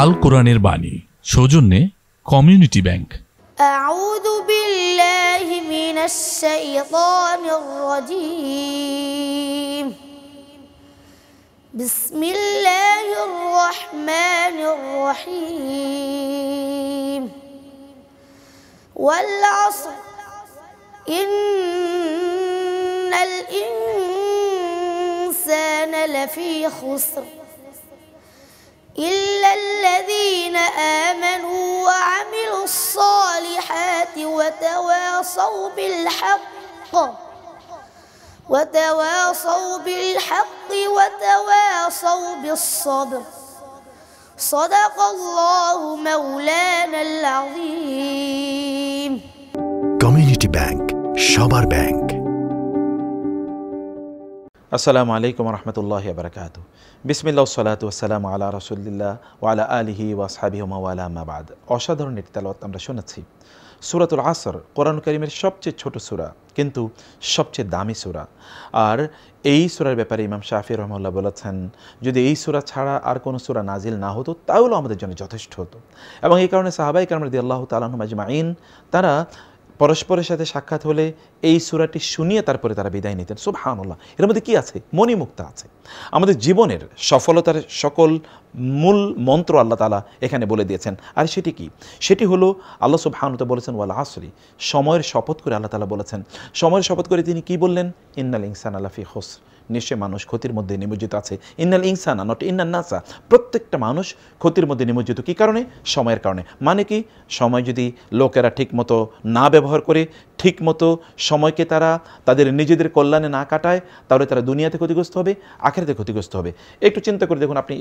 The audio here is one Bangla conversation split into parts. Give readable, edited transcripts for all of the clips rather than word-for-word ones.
আল কোরআনের বাণী সৌজন্যে কমিউনিটি ব্যাংক। আউযু বিল্লাহি মিনাশ শাইতানির রাজীম। বিসমিল্লাহির রহমানির রহিম। ওয়াল আসর ইন্নাল ইনসানা লাফী খুসর إلا الذين آمنوا وعملوا الصالحات وتواصوا بالحق وتواصوا بالصبر صدق الله مولانا العظيم. কমিউনিটি ব্যাংক, সবার ব্যাংক। আসসালামু আলাইকুম রহমতুল্লাহি ওয়া বারাকাতুহু। বিসমিল্লাহ ওয়াসসালাতু ওয়াসসালামু আলা রাসূলিল্লাহ ওয়া আলা আলিহি ওয়া আসহাবিহি ওয়া মাওয়ালা, আম্মা বাদ। অসাধারণ একটি তেলাওয়াত আমরা শুনেছি। সূরাতুল আসর কোরআন কারীমের সবচেয়ে ছোট সূরা, কিন্তু সবচেয়ে দামি সূরা। আর এই সূরার ব্যাপারে ইমাম শাফি রাহমাহুল্লাহ বলেছেন, যদি এই সূরা ছাড়া আর কোনো সূরা নাজিল না হতো তাহলেও আমাদের জন্য যথেষ্ট হতো। এবং এই কারণে সাহাবায়ে কেরাম রাদিয়াল্লাহু তাআলা আনহুম আজমাইন তারা পরস্পরের সাথে সাক্ষাৎ হলে এই সূরাটি শুনিয়ে তারপরে তারা বিদায় নিতেন। সুবহানাল্লাহ, এর মধ্যে কি আছে? মণিমুক্তা আছে। আমাদের জীবনের সফলতার সকল মূল মন্ত্র আল্লাহ তাআলা এখানে বলে দিয়েছেন। আর সেটি কি? সেটি হলো আল্লাহ সুবহানাহু ওয়া তাআলা বলেছেন ওয়াল আসরি, সময়ের শপথ করে আল্লাহ তাআলা বলেছেন। সময়ের শপথ করে তিনি কি বললেন? ইন্নাল ইনসানা লাফী খুসর, নিশ্চয় মানুষ ক্ষতির মধ্যে নিমজ্জিত আছে। ইন্নাল ইনসানা, নট ইন্নান নাসা, প্রত্যেকটা মানুষ ক্ষতির মধ্যে নিমজ্জিত। কী কারণে? সময়ের কারণে। মানে কি? সময় যদি লোকেরা ঠিকমতো না ব্যবহার করে, ঠিকমতো সময়কে তারা তাদের নিজেদের কল্যাণে না কাটায়, তাহলে তারা দুনিয়াতে ক্ষতিগ্রস্ত হবে, আখিরাতে ক্ষতিগ্রস্ত হবে। একটু চিন্তা করে দেখুন, আপনি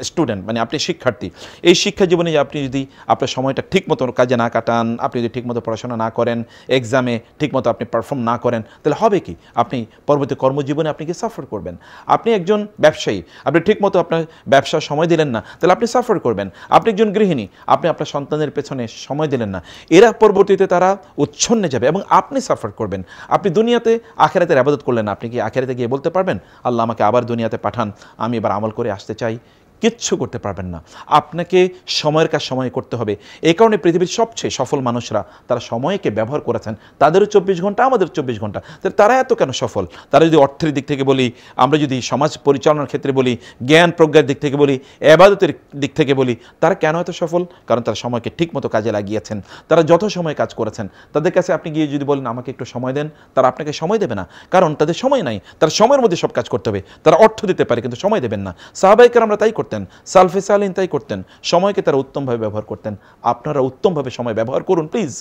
স্টুডেন্ট, মানে আপনি শিক্ষার্থী। এই শিক্ষা জীবনে আপনি যদি আপনার সময়টা ঠিকমতো কাজে না কাটান, আপনি যদি ঠিকমতো পড়াশোনা না করেন, এক্সামে ঠিকমতো আপনি পারফর্ম না করেন, তাহলে হবে কি? আপনি পরবর্তী কর্মজীবনে আপনি কি সাফার করবেন। আপনি একজন ব্যবসায়ী, আপনি ঠিকমতো আপনার ব্যবসার সময় দিলেন না, তাহলে আপনি সাফার করবেন। আপনি একজন গৃহিণী, আপনি আপনার সন্তানের পেছনে সময় দিলেন না, এরা পরবর্তীতে তারা উচ্ছন্নে যাবে এবং আপনি সাফার করবেন। আপনি দুনিয়াতে আখিরাতের ইবাদত করলেন না, আপনি কি আখিরাতে গিয়ে বলতে পারবেন আল্লাহ আমাকে আবার দুনিয়াতে পাঠান, আমি এবার আমল করে আসতে চাই? কিচ্ছু করতে পারবেন না। আপনাকে সময়ের কাজ সময় করতে হবে। এই কারণে পৃথিবীর সবচেয়ে সফল মানুষরা তারা সময়কে ব্যবহার করেছেন। তাদেরও 24 ঘন্টা, আমাদের 24 ঘন্টা। তারা এত কেন সফল? তারা যদি অর্থের দিক থেকে বলি, আমরা যদি সমাজ পরিচালনার ক্ষেত্রে বলি, জ্ঞান প্রজ্ঞার দিক থেকে বলি, ইবাদতের দিক থেকে বলি, তারা কেন এত সফল? কারণ তারা সময়কে ঠিকমতো কাজে লাগিয়েছেন। তারা যত সময় কাজ করেছেন। তাদের কাছে আপনি গিয়ে যদি বলেন আমাকে একটু সময় দেন, তারা আপনাকে সময় দেবে না, কারণ তাদের সময় নাই। তারা সময়ের মধ্যে সব কাজ করতে হবে। তারা অর্থ দিতে পারে কিন্তু সময় দেবেন না। সাহাবায়ে কেরামরা তাই করতেন, সালফে সালিন তাই করতেন। সময়কে তারা উত্তমভাবে ব্যবহার করতেন। আপনারা উত্তমভাবে সময় ব্যবহার করুন প্লিজ,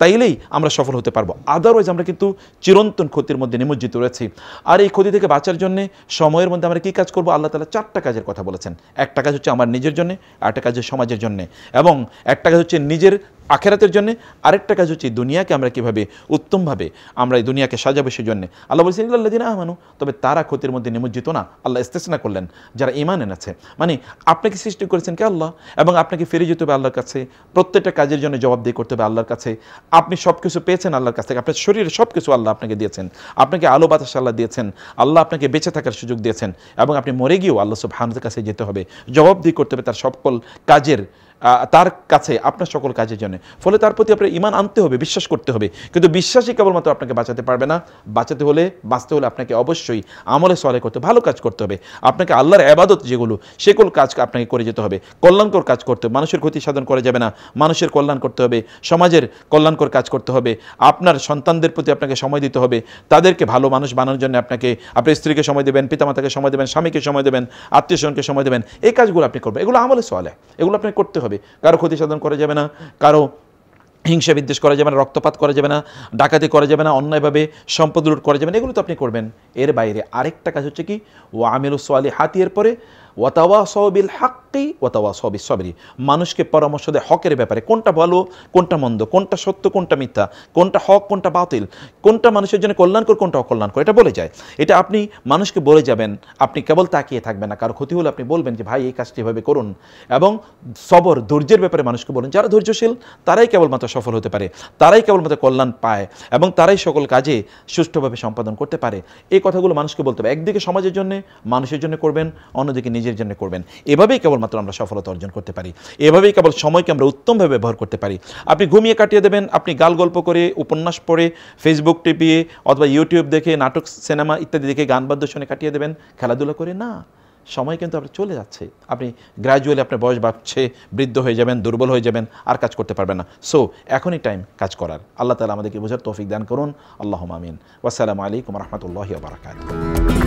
তাইলেই আমরা সফল হতে পারবো। আদারওয়াইজ আমরা কিন্তু চিরন্তন ক্ষতির মধ্যে নিমজ্জিত রয়েছি। আর এই ক্ষতি থেকে বাঁচার জন্য সময়ের মধ্যে আমরা কী কাজ করবো? আল্লাহ তাআলা 4টা কাজের কথা বলেছেন। একটা কাজ হচ্ছে আমার নিজের জন্যে, আরেকটা কাজ হচ্ছে সমাজের জন্যে, এবং একটা কাজ হচ্ছে নিজের আখিরাতের জন্য, আরেকটা কাজ হচ্ছে দুনিয়াকে আমরা কীভাবে উত্তমভাবে আমরা এই দুনিয়াকে সাজাবো সেই জন্যে। আল্লাহ বলছেন ইল্লাল্লাযিনা আমানু, তবে তারা ক্ষতির মধ্যে নিমজ্জিত না। আল্লাহ ইস্তিসনা করলেন, যারা ঈমান এনেছে। মানে আপনাকে সৃষ্টি করেছেন কে? আল্লাহ, এবং আপনাকে ফিরে যেতে হবে আল্লাহর কাছে। প্রত্যেকটা কাজের জন্য জবাবদিহি করতে হবে আল্লাহর কাছে। আপনি সব কিছু পেয়েছেন আল্লাহর কাছ থেকে। আপনার শরীরে সব কিছু আল্লাহ আপনাকে দিয়েছেন। আপনাকে আলো বাতাস আল্লাহ দিয়েছেন। আল্লাহ আপনাকে বেঁচে থাকার সুযোগ দিয়েছেন, এবং আপনি মরে গিয়েও আল্লাহ সুবহানাহু ওয়া তাআলার কাছে যেতে হবে, জবাবদিহি করতে হবে তার সকল কাজের, তার কাছে আপনার সকল কাজের জন্য। ফলে তার প্রতি আপনার ঈমান আনতে হবে, বিশ্বাস করতে হবে। কিন্তু বিশ্বাসই কেবলমাত্র আপনাকে বাঁচাতে পারবে না। বাঁচতে হলে আপনাকে অবশ্যই আমলে সালেহ করতে, ভালো কাজ করতে হবে। আপনাকে আল্লাহর ইবাদত যেগুলো, সেগুলো কাজ আপনাকে করে যেতে হবে। কল্যাণকর কাজ করতে হবে। মানুষের ক্ষতি সাধন করা যাবে না, মানুষের কল্যাণ করতে হবে, সমাজের কল্যাণকর কাজ করতে হবে। আপনার সন্তানদের প্রতি আপনাকে সময় দিতে হবে। তাদেরকে ভালো মানুষ বানানোর জন্য আপনাকে আপনার স্ত্রীকে সময় দেবেন, পিতামাতাকে সময় দেবেন, স্বামীকে সময় দেবেন, আত্মীয়স্বজনকে সময় দেবেন। এই কাজগুলো আপনি করবেন। এগুলো আমলে সালেহ, এগুলো আপনাকে করতে হবে। কারো ক্ষতি সাধন করা যাবে না, কারো হিংসা বিদ্বেষ করা যাবে না, রক্তপাত করা যাবে না, ডাকাতি করা যাবে না, অন্যায়ভাবে সম্পদ লুট করা যাবে না। এগুলো তো আপনি করবেন। এর বাইরে আরেকটা কাজ হচ্ছে কি? ওয়া আমিলুস সালিহাতি, এর পরে ওয়াতাওয়াসাউ বিল হাক্কি ওয়াতাওয়াসাউ বিস সাবরি, মানুষকে পরামর্শ দেয় হকের ব্যাপারে, কোনটা ভালো কোনটা মন্দ, কোনটা সত্য কোনটা মিথ্যা, কোনটা হক কোনটা বাতিল, কোনটা মানুষের জন্য কল্যাণকর কোনটা অকল্যাণকর, এটা বলে যায়। এটা আপনি মানুষকে বলে যাবেন। আপনি কেবল তাকিয়ে থাকবেন না। কারো ক্ষতি হলে আপনি বলবেন যে ভাই এই কাজটি এভাবে করুন, এবং সবর, ধৈর্যের ব্যাপারে মানুষকে বলুন। যারা ধৈর্যশীল তারাই কেবলমাত্র সফল হতে পারে, তারাই কেবলমাত্র কল্যাণ পায়, এবং তারাই সকল কাজে সুষ্ঠুভাবে সম্পাদন করতে পারে। এই কথাগুলো মানুষকে বলতে হবে। একদিকে সমাজের জন্য, মানুষের জন্য করবেন, অন্যদিকে নিজের জন্য করবেন। এভাবেই কেবলমাত্র আমরা সফলতা অর্জন করতে পারি, এভাবেই কেবল সময়কে আমরা উত্তমভাবে ব্যবহার করতে পারি। আপনি ঘুমিয়ে কাটিয়ে দেবেন, আপনি গাল গল্প করে, উপন্যাস পড়ে, ফেসবুক টিপিয়ে অথবা ইউটিউব দেখে, নাটক সিনেমা ইত্যাদি দেখে, গান বাদ্য শুনে কাটিয়ে দেবেন, খেলাধুলা করে না। সময় কিন্তু আপনার চলে যাচ্ছে, আপনি গ্র্যাজুয়ালি আপনার বয়স বাড়ছে, বৃদ্ধ হয়ে যাবেন, দুর্বল হয়ে যাবেন, আর কাজ করতে পারবেন না। সো এখনই টাইম কাজ করার। আল্লাহ তাআলা আমাদেরকে বোঝার তৌফিক দান করুন। আল্লাহুম্মা আমিন। ওয়াসসালামু আলাইকুম ওয়া রাহমাতুল্লাহি ওয়া বারাকাতুহু।